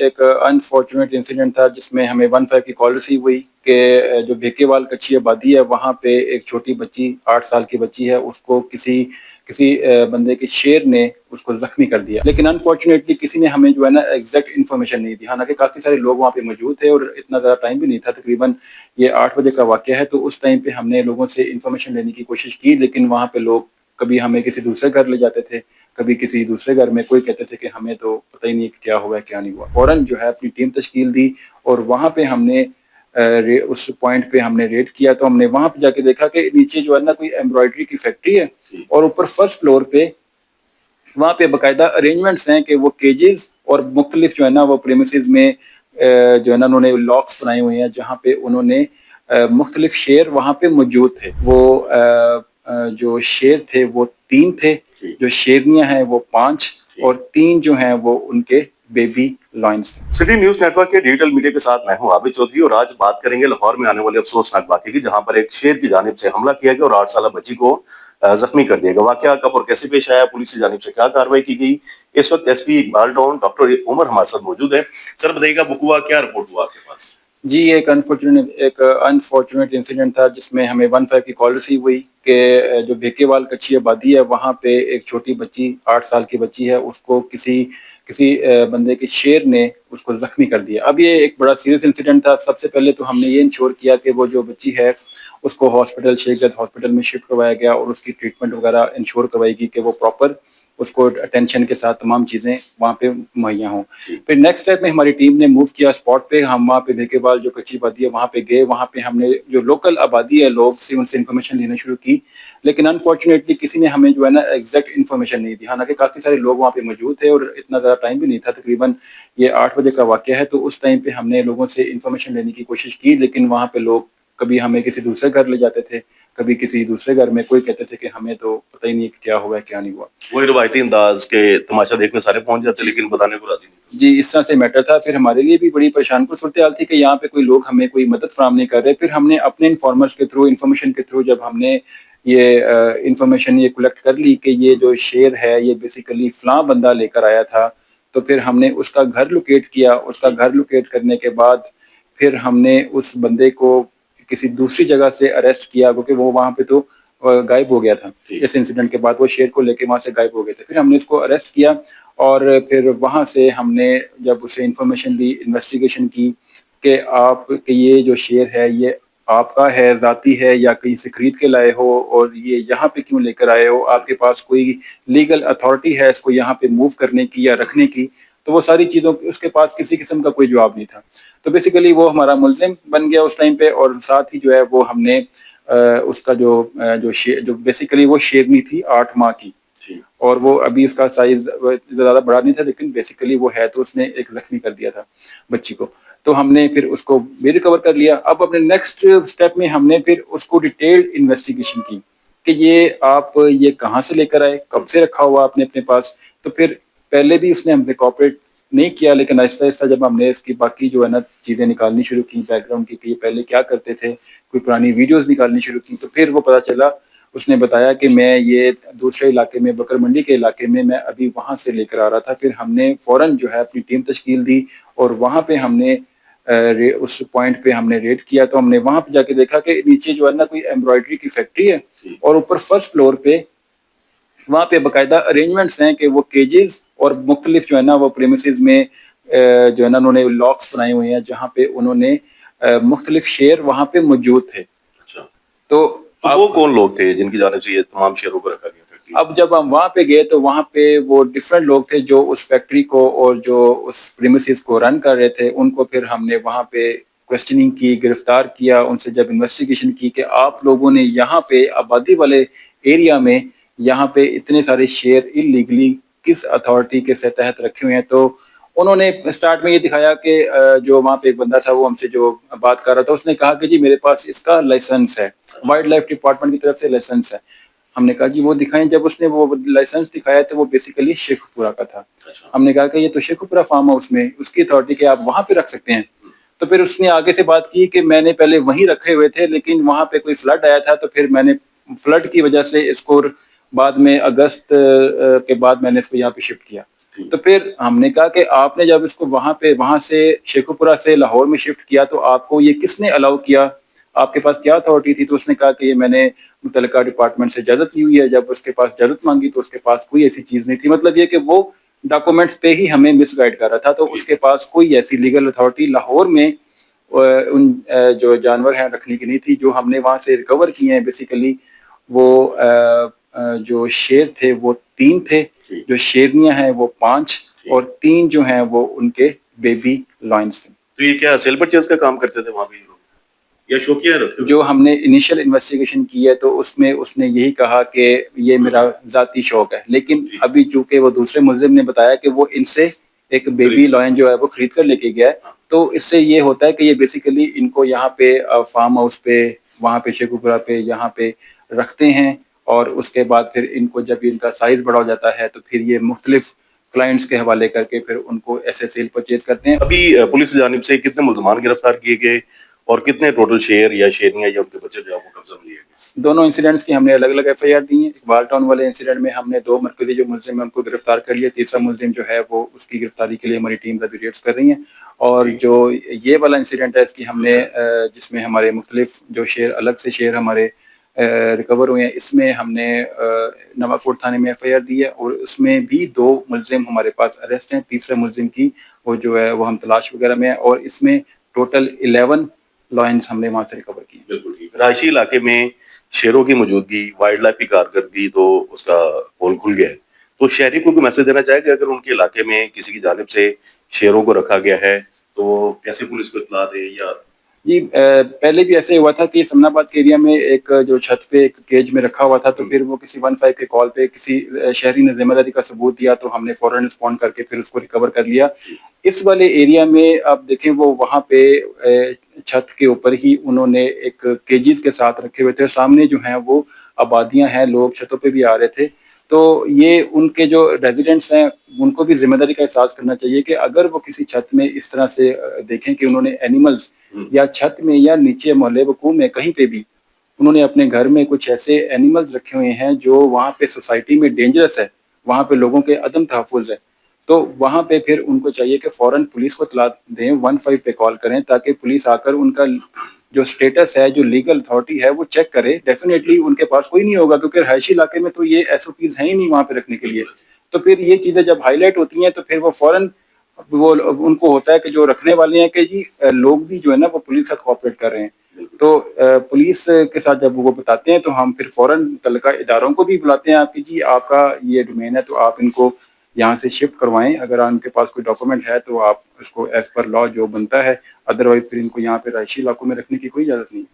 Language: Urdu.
ایک انفارچونیٹ انسیڈنٹ تھا جس میں ہمیں 15 کی کال ریسیو ہوئی کہ جو بھیکے وال کچی آبادی ہے وہاں پہ ایک چھوٹی بچی 8 سال کی بچی ہے، اس کو کسی بندے کے شیر نے اس کو زخمی کر دیا، لیکن انفارچونیٹلی کسی نے ہمیں جو ہے نا ایگزیکٹ انفارمیشن نہیں دی، حالانکہ کافی سارے لوگ وہاں پہ موجود تھے اور اتنا زیادہ ٹائم بھی نہیں تھا، تقریباً یہ 8 بجے کا واقعہ ہے، تو اس ٹائم پہ ہم نے لوگوں سے انفارمیشن لینے کی کوشش کی، لیکن وہاں پہ لوگ کبھی ہمیں کسی دوسرے گھر لے جاتے تھے، کبھی کسی دوسرے گھر میں، کوئی کہتے تھے کہ ہمیں تو پتہ ہی نہیں کہ کیا ہوا کیا نہیں ہوا۔ فوراً جو ہے اپنی ٹیم تشکیل دی اور وہاں پہ ہم نے اس پوائنٹ پہ ہم نے ریڈ کیا، تو ہم نے وہاں پہ جا کے دیکھا کہ نیچے جو ہے نا کوئی ایمبرائڈری کی فیکٹری ہے اور اوپر فرسٹ فلور پہ وہاں پہ باقاعدہ ارینجمنٹس ہیں کہ وہ کیجز اور مختلف جو ہے نا وہ پریمیسز میں جو ہے نا انہوں نے لاکس بنائے ہوئے ہیں جہاں پہ انہوں نے مختلف شیر وہاں پہ موجود تھے۔ وہ جو شیر تھے وہ 3 تھے، جو شیرنیاں ہیں وہ 5 اور 3 جو ہیں وہ ان کے بیبی لائنز تھے۔ سٹی نیوز نیٹ ورک کے ڈیجیٹل میڈیا کے ساتھ میں ہوں عابد چودھری، اور آج بات کریں گے لاہور میں آنے والے افسوسناک واقعے کی، جہاں پر ایک شیر کی جانب سے حملہ کیا گیا اور 8 سالہ بچی کو زخمی کر دیا گیا۔ واقعہ کب اور کیسے پیش آیا، پولیس کی جانب سے کیا کارروائی کی گئی، اس وقت ایس پی اقبال ڈون ڈاکٹر عمر ہمارے ساتھ موجود ہیں۔ سر بتائیے گا بکوا کیا رپورٹ ہوا آپ کے پاس؟ جی ایک انفارچونیٹ انسیڈنٹ تھا جس میں ہمیں 15 کی کال ریسیو ہوئی کہ جو بھیکے وال کچی آبادی ہے وہاں پہ ایک چھوٹی بچی 8 سال کی بچی ہے، اس کو کسی بندے کے شیر نے اس کو زخمی کر دیا۔ اب یہ ایک بڑا سیریس انسیڈنٹ تھا۔ سب سے پہلے تو ہم نے یہ انشور کیا کہ وہ جو بچی ہے اس کو ہاسپٹل شیخ زید ہاسپٹل میں شفٹ کروایا گیا اور اس کی ٹریٹمنٹ وغیرہ انشور کروائی گئی کہ وہ پراپر اس کو اٹینشن کے ساتھ تمام چیزیں وہاں پہ مہیا ہوں۔ پھر نیکسٹ اسٹیپ میں ہماری ٹیم نے موو کیا اسپاٹ پہ، ہم وہاں پہ بھیکے وال جو کچی آبادی ہے وہاں پہ گئے، وہاں پہ ہم نے جو لوکل آبادی ہے لوگ سے ان سے انفارمیشن لینا شروع کی، لیکن انفارچونیٹلی کسی نے ہمیں جو ہے نا ایگزیکٹ انفارمیشن نہیں دی، حالانکہ کافی سارے لوگ وہاں پہ موجود تھے اور اتنا زیادہ ٹائم بھی نہیں تھا، تقریباً یہ 8 بجے کا واقعہ ہے، تو اس ٹائم پہ ہم نے لوگوں سے انفارمیشن لینے کی کوشش کی، لیکن وہاں پہ لوگ کبھی ہمیں کسی دوسرے گھر لے جاتے تھے، کبھی کسی دوسرے گھر میں، کوئی کہتے تھے کہ ہمیں تو پتہ ہی نہیں کہ کیا ہوا کیا نہیں ہوا۔ وہی روایتی انداز کے تماشا دیکھنے سارے پہنچ جاتے لیکن بتانے کو راضی نہیں۔ جی اس طرح سے میٹر تھا۔ پھر ہمارے لیے بھی بڑی پریشان کن صورتحال تھی کہ یہاں پہ کوئی لوگ ہمیں کوئی مدد فراہم نہیں کر رہے۔ پھر ہم نے اپنے انفارمرز کے تھرو، انفارمیشن کے تھرو جب ہم نے یہ انفارمیشن یہ کلیکٹ کر لی کہ یہ جو شیر ہے یہ بیسیکلی فلاں بندہ لے کر آیا تھا، تو پھر ہم نے اس کا گھر لوکیٹ کیا۔ اس کا گھر لوکیٹ کرنے کے بعد پھر ہم نے اس بندے کو کسی دوسری جگہ سے اریسٹ کیا، کیونکہ وہ وہاں پہ تو غائب ہو گیا تھا اس انسیڈنٹ کے بعد، وہ شیر کو لے کے وہاں سے غائب ہو گئے تھے۔ پھر ہم نے اس کو اریسٹ کیا اور پھر وہاں سے ہم نے جب اسے انفارمیشن دی، انویسٹیگیشن کی کہ یہ جو شیر ہے یہ آپ کا ہے، ذاتی ہے یا کہیں سے خرید کے لائے ہو، اور یہ یہاں پہ کیوں لے کر آئے ہو، آپ کے پاس کوئی لیگل اتھارٹی ہے اس کو یہاں پہ موو کرنے کی یا رکھنے کی، تو وہ ساری چیزوں اس کے پاس کسی قسم کا کوئی جواب نہیں تھا۔ تو بیسیکلی وہ ہمارا ملزم بن گیا اس ٹائم پہ، اور ساتھ ہی جو ہے وہ ہم نے اس کا جو بیسیکلی وہ شیرنی تھی 8 ماہ کی، اور وہ ابھی اس کا سائز زیادہ بڑا نہیں تھا، لیکن بیسیکلی وہ ہے تو اس نے ایک زخمی کر دیا تھا بچی کو، تو ہم نے پھر اس کو بھی ریکور کر لیا۔ اب اپنے نیکسٹ اسٹیپ میں ہم نے پھر اس کو ڈیٹیلڈ انویسٹیگیشن کی کہ یہ کہاں سے لے کر آئے، کب سے رکھا ہوا آپ نے اپنے پاس۔ تو پھر پہلے بھی اس نے ہم سے کوآپریٹ نہیں کیا، لیکن آہستہ آہستہ جب ہم نے اس کی باقی جو ہے نا چیزیں نکالنی شروع کی، بیک گراؤنڈ کی کہ یہ پہلے کیا کرتے تھے، کوئی پرانی ویڈیوز نکالنی شروع کی، تو پھر وہ پتہ چلا، اس نے بتایا کہ میں یہ دوسرے علاقے میں، بکر منڈی کے علاقے میں ابھی وہاں سے لے کر آ رہا تھا۔ پھر ہم نے فوراً جو ہے اپنی ٹیم تشکیل دی اور وہاں پہ ہم نے اس پوائنٹ پہ ہم نے ریڈ کیا، تو ہم نے وہاں پہ جا کے دیکھا کہ نیچے جو ہے نا کوئی ایمبرائڈری کی فیکٹری ہے اور اوپر فرسٹ فلور پہ وہاں پہ باقاعدہ ارینجمنٹس ہیں کہ وہ کیجز اور مختلف جو ہے نا وہ پریمیسز میں جو ہے نا انہوں نے لاکس بنائے ہوئے ہیں جہاں پہ انہوں نے مختلف شیر وہاں پہ موجود تھے۔ تو وہ کون لوگ تھے جن کی جانب سے یہ تمام شیروں کو رکھا گیا؟ اب جب ہم وہاں پہ گئے تو وہاں پہ وہ ڈفرینٹ لوگ تھے جو اس فیکٹری کو اور جو اس پریمیسز کو رن کر رہے تھے، ان کو پھر ہم نے وہاں پہ کویسچننگ کی، گرفتار کیا، ان سے جب انویسٹیگیشن کی کہ آپ لوگوں نے یہاں پہ آبادی والے ایریا میں یہاں پہ اتنے سارے شیر انلیگلی کس اتھارٹی کے تحت رکھے ہوئے ہیں، تو انہوں نے اسٹارٹ میں یہ دکھایا کہ جو وہاں پہ ایک بندہ تھا وہ ہم سے جو بات کر رہا تھا، اس نے کہا کہ جی میرے پاس اس کا لائسنس ہے، وائلڈ لائف ڈپارٹمنٹ کی طرف سے لائسنس ہے۔ ہم نے کہا جی وہ دکھائیں۔ جب اس نے وہ لائسنس دکھایا تو وہ بیسیکلی شیخ پورہ کا تھا۔ ہم نے کہا کہ یہ تو شیخ پورہ فارم ہاؤس میں اس کی اتھارٹی کہ آپ وہاں پہ رکھ سکتے ہیں۔ تو پھر اس نے آگے سے بات کی کہ میں نے پہلے وہیں رکھے ہوئے تھے، لیکن وہاں پہ کوئی فلڈ آیا تھا، تو پھر میں نے فلڈ کی وجہ سے اس کو بعد میں اگست کے بعد میں نے اس کو یہاں پہ شفٹ کیا۔ تو پھر ہم نے کہا کہ آپ نے جب اس کو وہاں سے شیخوپورہ سے لاہور میں شفٹ کیا تو آپ کو یہ کس نے الاؤ کیا, آپ کے پاس کیا اتھارٹی تھی؟ تو اس نے کہا کہ یہ میں نے متعلقہ ڈپارٹمنٹ سے اجازت لی ہوئی ہے. جب اس کے پاس اجازت مانگی تو اس کے پاس کوئی ایسی چیز نہیں تھی. مطلب یہ کہ وہ ڈاکومنٹس پہ ہی ہمیں مس گائڈ کر رہا تھا. تو اس کے پاس کوئی ایسی لیگل اتھارٹی لاہور میں ان جو جانور ہیں رکھنے کی نہیں تھی. جو ہم نے وہاں سے ریکور کیے ہیں بیسیکلی وہ جو شیر تھے وہ 3 تھے, جو شیرنیاں ہیں وہ 5, اور 3 جو ہیں وہ ان کے بیبی لائنز تھے. تو یہ کیا سیل پرچیز کا کام کرتے تھے وہاں پہ یا شوقیہ رکھتے؟ جو ہم نے انیشل انویسٹیگیشن کی ہے تو اس میں اس نے یہی کہا کہ یہ میرا ذاتی شوق ہے. لیکن ابھی چونکہ وہ دوسرے ملزم نے بتایا کہ وہ ان سے ایک بیبی لائن جو ہے وہ خرید کر لے کے گیا ہے. تو اس سے یہ ہوتا ہے کہ یہ بیسیکلی ان کو یہاں پہ فارم ہاؤس پہ, وہاں پہ شیخوپورہ پہ یہاں پہ رکھتے ہیں, اور اس کے بعد پھر ان کو جب ان کا سائز بڑا ہو جاتا ہے تو پھر یہ مختلف کلائنٹس کے حوالے کر کے پھر ان کو ایسے سیل پرچیز کرتے ہیں. ابھی پولیس کی جانب سے کتنے ملزمان گرفتار کیے گئے اور کتنے ٹوٹل شیر یا شیرنیاں یا ان کے بچے جو ہے وہ قبضہ میں لیے گئے؟ دونوں انسیڈنٹس کی ہم نے الگ الگ ایف آئی آر دی ہیں. اقبال ٹاؤن والے انسیڈنٹ میں ہم نے 2 مرکزی جو ملزم ہیں ان کو گرفتار کر لیا. تیسرا ملزم جو ہے وہ اس کی گرفتاری کے لیے ہماری ٹیمز ابھی ریڈس کر رہی ہیں. اور جو یہ والا انسیڈنٹ ہے اس کی ہم نے جس میں ہمارے مختلف جو شیر الگ سے شیر ہمارے ریکور ہوئے ہیں, اس میں ہم نے نواکوٹ تھانے میں ایف آئی آر دی ہے, اور اس میں بھی 2 ملزم ہمارے پاس اریسٹ ہیں. تیسرے ملزم کی وہ جو ہے وہ ہم تلاش وغیرہ میں ہے, اور اس میں ٹوٹل 11 لائنز ہم نے وہاں سے ریکور کی. بالکل ٹھیک. رہائشی علاقے میں شیروں کی موجودگی, وائلڈ لائف کی کارکردگی, تو اس کا پول کھل گیا ہے. تو شہری کو کوئی میسج دینا چاہے کہ اگر ان کے علاقے میں کسی کی جانب سے شیروں کو رکھا گیا ہے تو کیسے پولیس کو اطلاع دے؟ یا جی پہلے بھی ایسے ہوا تھا کہ سمنا آباد کے ایریا میں ایک جو چھت پہ ایک کیج میں رکھا ہوا تھا, تو پھر وہ کسی 15 کے کال پہ کسی شہری نے ذمہ داری کا ثبوت دیا تو ہم نے فوراً رسپونڈ کر کے پھر اس کو ریکور کر لیا. اس والے ایریا میں آپ دیکھیں وہ وہاں پہ چھت کے اوپر ہی انہوں نے ایک کیجز کے ساتھ رکھے ہوئے تھے. سامنے جو ہیں وہ آبادیاں ہیں, لوگ چھتوں پہ بھی آ رہے تھے. تو یہ ان کے جو ریزیڈنٹس ہیں ان کو بھی ذمہ داری کا احساس کرنا چاہیے کہ اگر وہ کسی چھت میں اس طرح سے دیکھیں کہ انہوں نے اینیملز یا چھت میں یا نیچے محلے وقوع میں کہیں پہ بھی انہوں نے اپنے گھر میں کچھ ایسے اینیملز رکھے ہوئے ہیں جو وہاں پہ سوسائٹی میں ڈینجرس ہے, وہاں پہ لوگوں کے عدم تحفظ ہے, تو وہاں پہ پھر ان کو چاہیے کہ فوراً پولیس کو اطلاع دیں, 15 پہ کال کریں تاکہ پولیس آ کر ان کا جو سٹیٹس ہے, جو لیگل اتھارٹی ہے وہ چیک کرے. ڈیفینیٹلی ان کے پاس کوئی نہیں ہوگا کیونکہ رہائشی علاقے میں تو یہ ایس او پیز ہیں ہی نہیں وہاں پہ رکھنے کے لیے. تو پھر یہ چیزیں جب ہائی لائٹ ہوتی ہیں تو پھر وہ فوراً وہ ان کو ہوتا ہے کہ جو رکھنے والے ہیں کہ جی لوگ بھی جو ہے نا وہ پولیس کے ساتھ کوآپریٹ کر رہے ہیں. تو پولیس کے ساتھ جب وہ بتاتے ہیں تو ہم پھر فوراً متعلقہ اداروں کو بھی بلاتے ہیں, آپ کی جی آپ کا یہ ڈومین ہے تو آپ ان کو یہاں سے شفٹ کروائیں. اگر ان کے پاس کوئی ڈاکومنٹ ہے تو آپ اس کو ایز پر لا جو بنتا ہے, ادروائز پھر ان کو یہاں پہ رہائشی علاقوں میں رکھنے کی کوئی اجازت نہیں ہے.